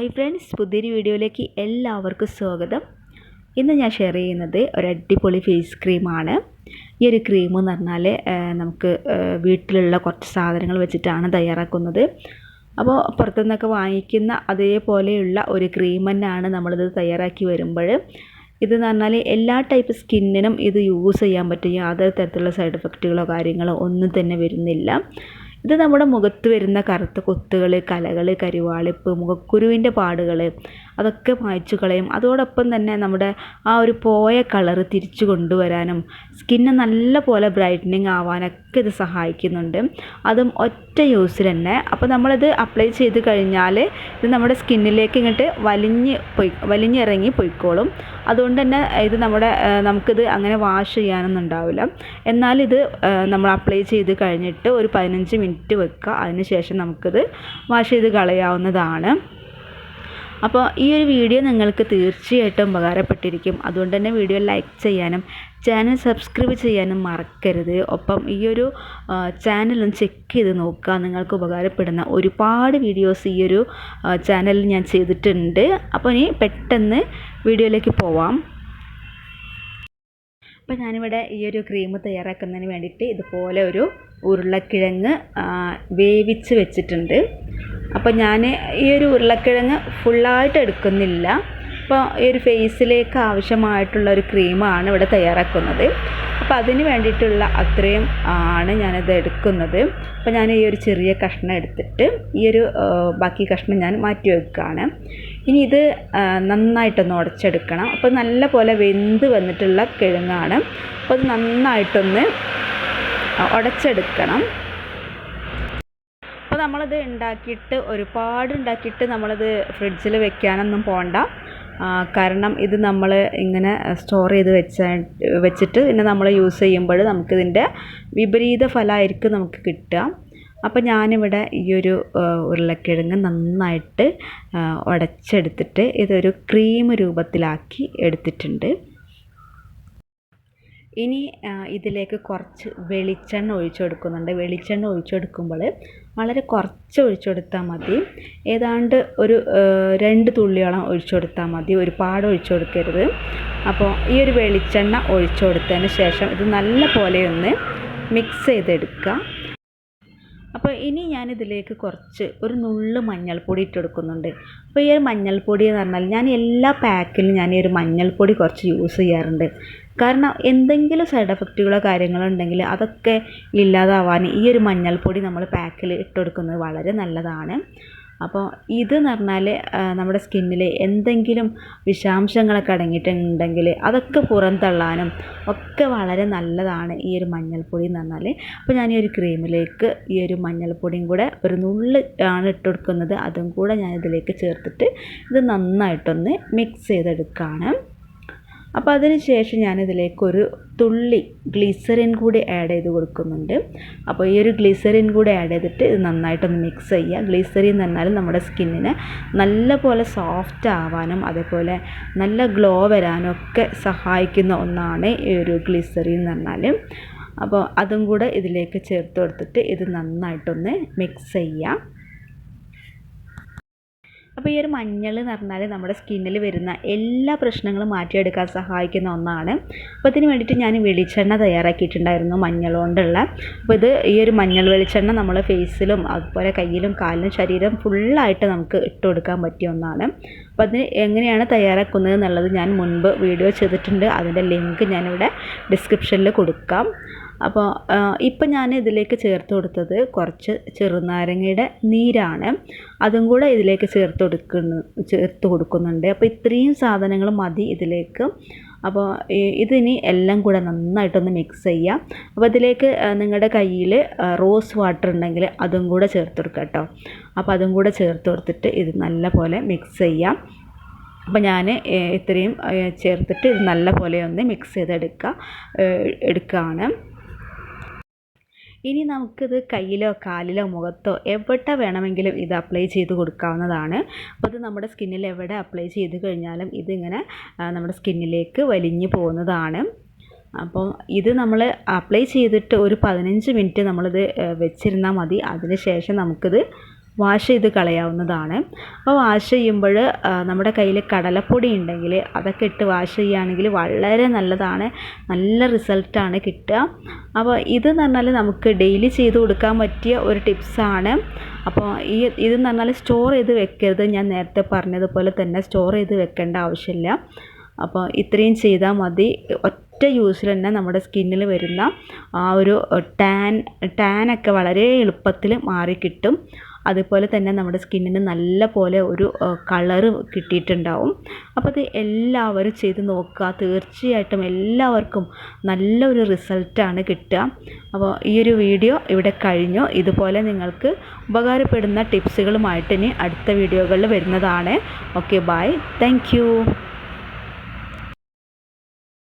Hi friends, പുതിയൊരു വീഡിയോയിലേക്ക് എല്ലാവർക്കും സ്വാഗതം. ഇന്ന് ഞാൻ ഷെയർ ചെയ്യുന്നത് ഒരു അടിപൊളി ഫേസ് ക്രീമാണ്. ഈ ഒരു ക്രീം എന്ന് പറഞ്ഞാൽ നമുക്ക് വീട്ടിലുള്ള കുറച്ച് സാധനങ്ങൾ വെച്ചിട്ടാണ് തയ്യാറാക്കുന്നത്. അപ്പോൾ പുറത്തുനിന്നൊക്കെ വാങ്ങിക്കുന്ന അതേപോലെയുള്ള ഒരു ക്രീം തന്നെയാണ് നമ്മളിത് തയ്യാറാക്കി വരുമ്പോൾ. ഇതെന്ന് പറഞ്ഞാൽ എല്ലാ ടൈപ്പ് സ്കിന്നിനും ഇത് യൂസ് ചെയ്യാൻ പറ്റും. യാതൊരു തരത്തിലുള്ള സൈഡ് എഫക്റ്റുകളോ കാര്യങ്ങളോ ഒന്നും തന്നെ വരുന്നില്ല. ഇത് നമ്മുടെ മുഖത്ത് വരുന്ന കറുത്ത കുത്തുകൾ, കലകൾ, കരിവാളിപ്പ്, മുഖക്കുരുവിൻ്റെ പാടുകൾ അതൊക്കെ മായ്ച്ചു കളയും. അതോടൊപ്പം തന്നെ നമ്മുടെ ആ ഒരു പോയ കളറ് തിരിച്ചു കൊണ്ടുവരാനും സ്കിന്ന് നല്ല പോലെ ബ്രൈറ്റനിങ് ആവാനൊക്കെ ഇത് സഹായിക്കുന്നുണ്ട്. അതും ഒറ്റ യൂസിൽ തന്നെ. അപ്പോൾ നമ്മളിത് അപ്ലൈ ചെയ്ത് കഴിഞ്ഞാൽ ഇത് നമ്മുടെ സ്കിന്നിലേക്ക് ഇങ്ങോട്ട് വലിഞ്ഞിറങ്ങി പോയിക്കോളും. അതുകൊണ്ട് തന്നെ ഇത് നമുക്കിത് അങ്ങനെ വാഷ് ചെയ്യാനൊന്നും ഉണ്ടാവില്ല. എന്നാൽ ഇത് നമ്മൾ അപ്ലൈ ചെയ്ത് കഴിഞ്ഞിട്ട് ഒരു 15 മിനിറ്റ് വെക്കുക. അതിനുശേഷം നമുക്കിത് വാഷ് ചെയ്ത് കളയാവുന്നതാണ്. അപ്പോൾ ഈ ഒരു വീഡിയോ നിങ്ങൾക്ക് തീർച്ചയായിട്ടും ഉപകാരപ്പെട്ടിരിക്കും. അതുകൊണ്ട് തന്നെ വീഡിയോ ലൈക്ക് ചെയ്യാനും ചാനൽ സബ്സ്ക്രൈബ് ചെയ്യാനും മറക്കരുത്. ഒപ്പം ഈ ഒരു ചാനലൊന്ന് ചെക്ക് ചെയ്ത് നോക്കുക. നിങ്ങൾക്ക് ഉപകാരപ്പെടുന്ന ഒരുപാട് വീഡിയോസ് ഈ ഒരു ചാനലിൽ ഞാൻ ചെയ്തിട്ടുണ്ട്. അപ്പോൾ ഇനി പെട്ടെന്ന് വീഡിയോയിലേക്ക് പോവാം. അപ്പോൾ ഞാനിവിടെ ഈ ഒരു ക്രീം തയ്യാറാക്കുന്നതിന് വേണ്ടിയിട്ട് ഇതുപോലെ ഒരു ഉരുളക്കിഴങ്ങ് വേവിച്ച് വെച്ചിട്ടുണ്ട്. അപ്പോൾ ഞാൻ ഈ ഒരു ഉരുളക്കിഴങ്ങ് ഫുള്ളായിട്ട് എടുക്കുന്നില്ല. അപ്പോൾ ഈ ഒരു ഫേസിലേക്ക് ആവശ്യമായിട്ടുള്ള ഒരു ക്രീമാണ് ഇവിടെ തയ്യാറാക്കുന്നത്. അപ്പോൾ അതിന് വേണ്ടിയിട്ടുള്ള അത്രയും ആണ് ഞാനത് എടുക്കുന്നത്. അപ്പോൾ ഞാൻ ഈ ഒരു ചെറിയ കഷ്ണം എടുത്തിട്ട് ഈ ഒരു ബാക്കി കഷ്ണം ഞാൻ മാറ്റി വെക്കുകയാണ്. ഇനി ഇത് നന്നായിട്ടൊന്ന് ഉടച്ചെടുക്കണം. അപ്പോൾ നല്ല പോലെ വെന്ത് വന്നിട്ടുള്ള കിഴങ്ങാണ്. അപ്പോൾ അത് നന്നായിട്ടൊന്ന് ഉടച്ചെടുക്കണം. അപ്പോൾ നമ്മളിത് ഒരുപാട് ഉണ്ടാക്കിയിട്ട് നമ്മളത് ഫ്രിഡ്ജിൽ വെക്കാനൊന്നും പോകണ്ട. കാരണം ഇത് നമ്മൾ ഇങ്ങനെ സ്റ്റോർ ചെയ്ത് വെച്ചിട്ട് പിന്നെ നമ്മൾ യൂസ് ചെയ്യുമ്പോൾ നമുക്കിതിൻ്റെ വിപരീത ഫലമായിരിക്കും നമുക്ക് കിട്ടുക. അപ്പോൾ ഞാനിവിടെ ഈ ഒരു ഉരുളക്കിഴങ്ങ് നന്നായിട്ട് ഉടച്ചെടുത്തിട്ട് ഇതൊരു ക്രീം രൂപത്തിലാക്കി എടുത്തിട്ടുണ്ട്. ഇനി ഇതിലേക്ക് കുറച്ച് വെളിച്ചെണ്ണ ഒഴിച്ചു കൊടുക്കുന്നുണ്ട്. വെളിച്ചെണ്ണ ഒഴിച്ചു കൊടുക്കുമ്പോൾ വളരെ കുറച്ച് ഒഴിച്ചു കൊടുത്താൽ മതി. ഏതാണ്ട് ഒരു 2 തുള്ളിയോളം ഒഴിച്ചു കൊടുത്താൽ മതി. ഒരുപാട് ഒഴിച്ചു കൊടുക്കരുത്. അപ്പോൾ ഈ ഒരു വെളിച്ചെണ്ണ ഒഴിച്ചു കൊടുത്തതിന് ശേഷം ഇത് നല്ല പോലെ ഒന്ന് മിക്സ് ചെയ്തെടുക്കുക. അപ്പോൾ ഇനി ഞാനിതിലേക്ക് ഒരു നുള്ള് മഞ്ഞൾപ്പൊടി ഇട്ട് കൊടുക്കുന്നുണ്ട്. അപ്പോൾ ഈ ഒരു മഞ്ഞൾപ്പൊടി എന്ന് പറഞ്ഞാൽ ഞാൻ എല്ലാ പാക്കിലും ഞാൻ ഈ ഒരു മഞ്ഞൾപ്പൊടി കുറച്ച് യൂസ് ചെയ്യാറുണ്ട്. കാരണം എന്തെങ്കിലും സൈഡ് എഫക്റ്റുകളോ കാര്യങ്ങളോ ഉണ്ടെങ്കിൽ അതൊക്കെ ഇല്ലാതാവാൻ ഈ ഒരു മഞ്ഞൾപ്പൊടി നമ്മൾ പാക്കിൽ ഇട്ട് കൊടുക്കുന്നത് വളരെ നല്ലതാണ്. അപ്പോൾ ഇതെന്ന് പറഞ്ഞാൽ നമ്മുടെ സ്കിന്നിൽ എന്തെങ്കിലും വിഷാംശങ്ങളൊക്കെ അടങ്ങിയിട്ടുണ്ടെങ്കിൽ അതൊക്കെ പുറന്തള്ളാനും ഒക്കെ വളരെ നല്ലതാണ് ഈ ഒരു മഞ്ഞൾപ്പൊടി എന്ന് പറഞ്ഞാൽ. അപ്പോൾ ഞാൻ ഈ ഒരു ക്രീമിലേക്ക് ഈ ഒരു മഞ്ഞൾപ്പൊടിയും കൂടെ ഒരു നുള്ള് ആണ് ഇട്ട് കൊടുക്കുന്നത്. അതും കൂടെ ഞാൻ ഇതിലേക്ക് ചേർത്തിട്ട് ഇത് നന്നായിട്ടൊന്ന് മിക്സ് ചെയ്തെടുക്കുകയാണ്. അപ്പോൾ അതിന് ശേഷം ഞാനിതിലേക്ക് ഒരു തുള്ളി ഗ്ലിസറിൻ കൂടി ആഡ് ചെയ്ത് കൊടുക്കുന്നുണ്ട്. അപ്പോൾ ഈ ഒരു ഗ്ലിസറിൻ കൂടി ആഡ് ചെയ്തിട്ട് ഇത് നന്നായിട്ടൊന്ന് മിക്സ് ചെയ്യുക. ഗ്ലിസറിൻ എന്ന് പറഞ്ഞാൽ നമ്മുടെ സ്കിന്നിന് നല്ല പോലെ സോഫ്റ്റ് ആവാനും അതേപോലെ നല്ല ഗ്ലോ വരാനും ഒക്കെ സഹായിക്കുന്ന ഒന്നാണ് ഈ ഒരു ഗ്ലിസറിൻ എന്ന് പറഞ്ഞാൽ. അപ്പോൾ അതും കൂടെ ഇതിലേക്ക് ചേർത്ത് കൊടുത്തിട്ട് ഇത് നന്നായിട്ടൊന്ന് മിക്സ് ചെയ്യുക. അപ്പോൾ ഈ ഒരു മഞ്ഞൾ എന്ന് പറഞ്ഞാൽ നമ്മുടെ സ്കിന്നിൽ വരുന്ന എല്ലാ പ്രശ്നങ്ങളും മാറ്റിയെടുക്കാൻ സഹായിക്കുന്ന ഒന്നാണ്. അപ്പോൾ ഇതിന് വേണ്ടിയിട്ട് ഞാൻ വെളിച്ചെണ്ണ തയ്യാറാക്കിയിട്ടുണ്ടായിരുന്നു മഞ്ഞൾ കൊണ്ടുള്ള. അപ്പോൾ ഈ ഒരു മഞ്ഞൾ വെളിച്ചെണ്ണ നമ്മൾ ഫേസിലും അതുപോലെ കയ്യിലും കാലിലും ശരീരം ഫുള്ളായിട്ട് നമുക്ക് ഇട്ട് കൊടുക്കാൻ പറ്റിയ ഒന്നാണ്. അപ്പോൾ അതിന് എങ്ങനെയാണ് തയ്യാറാക്കുന്നത് എന്നുള്ളത് ഞാൻ മുൻപ് വീഡിയോ ചെയ്തിട്ടുണ്ട്. അതിൻ്റെ ലിങ്ക് ഞാനിവിടെ ഡിസ്ക്രിപ്ഷനിൽ കൊടുക്കാം. അപ്പോൾ ഇപ്പം ഞാൻ ഇതിലേക്ക് ചേർത്ത് കൊടുത്തത് കുറച്ച് ചെറുനാരങ്ങയുടെ നീരാണ്. അതും കൂടെ ഇതിലേക്ക് ചേർത്ത് കൊടുക്കുന്നുണ്ട്. അപ്പോൾ ഇത്രയും സാധനങ്ങൾ മതി ഇതിലേക്ക്. അപ്പോൾ ഇതിനി എല്ലാം കൂടെ നന്നായിട്ടൊന്ന് മിക്സ് ചെയ്യാം. അപ്പോൾ ഇതിലേക്ക് നിങ്ങളുടെ കയ്യിൽ റോസ് വാട്ടർ ഉണ്ടെങ്കിൽ അതും കൂടെ ചേർത്ത് കൊടുക്കുക കേട്ടോ. അപ്പോൾ അതും കൂടെ ചേർത്ത് കൊടുത്തിട്ട് ഇത് നല്ല പോലെ മിക്സ് ചെയ്യാം. അപ്പോൾ ഞാൻ ഇത്രയും ചേർത്തിട്ട് ഇത് നല്ല പോലെ ഒന്ന് മിക്സ് എടുക്കുകയാണ്. ഇനി നമുക്കിത് കയ്യിലോ കാലിലോ മുഖത്തോ എവിടെ വേണമെങ്കിലും ഇത് അപ്ലൈ ചെയ്ത് കൊടുക്കാവുന്നതാണ്. അപ്പോൾ ഇത് നമ്മുടെ സ്കിന്നിൽ എവിടെ അപ്ലൈ ചെയ്ത് കഴിഞ്ഞാലും ഇതിങ്ങനെ നമ്മുടെ സ്കിന്നിലേക്ക് വലിഞ്ഞു പോകുന്നതാണ്. അപ്പോൾ ഇത് നമ്മൾ അപ്ലൈ ചെയ്തിട്ട് ഒരു 15 മിനിറ്റ് നമ്മളിത് വെച്ചിരുന്നാൽ മതി. അതിന് ശേഷം നമുക്കിത് വാഷ് ചെയ്ത് കളയാവുന്നതാണ്. അപ്പോൾ വാഷ് ചെയ്യുമ്പോൾ നമ്മുടെ കയ്യിൽ കടലപ്പൊടി ഉണ്ടെങ്കിൽ അതൊക്കെ ഇട്ട് വാഷ് ചെയ്യുകയാണെങ്കിൽ വളരെ നല്ലതാണ്, നല്ല റിസൾട്ടാണ് കിട്ടുക. അപ്പോൾ ഇതെന്ന് പറഞ്ഞാൽ നമുക്ക് ഡെയിലി ചെയ്ത് കൊടുക്കാൻ പറ്റിയ ഒരു ടിപ്സാണ്. അപ്പോൾ ഇതെന്ന് പറഞ്ഞാൽ സ്റ്റോർ ചെയ്ത് വെക്കരുത്. ഞാൻ നേരത്തെ പറഞ്ഞതുപോലെ തന്നെ സ്റ്റോർ ചെയ്ത് വെക്കേണ്ട ആവശ്യമില്ല. അപ്പോൾ ഇത്രയും ചെയ്താൽ മതി. ഒറ്റ യൂസിൽ തന്നെ നമ്മുടെ സ്കിന്നിൽ വരുന്ന ആ ഒരു ടാനൊക്കെ വളരെ എളുപ്പത്തിൽ മാറിക്കിട്ടും. അതുപോലെ തന്നെ നമ്മുടെ സ്കിന്നിന് നല്ല പോലെ ഒരു കളറ് കിട്ടിയിട്ടുണ്ടാവും. അപ്പോൾ ഇത് എല്ലാവരും ചെയ്ത് നോക്കുക. തീർച്ചയായിട്ടും എല്ലാവർക്കും നല്ലൊരു റിസൾട്ടാണ് കിട്ടുക. അപ്പോൾ ഈ ഒരു വീഡിയോ ഇവിടെ കഴിഞ്ഞു. ഇതുപോലെ നിങ്ങൾക്ക് ഉപകാരപ്പെടുന്ന ടിപ്സുകളുമായിട്ട് ഇനി അടുത്ത വീഡിയോകളിൽ വരുന്നതാണ്. Okay, bye, thank U.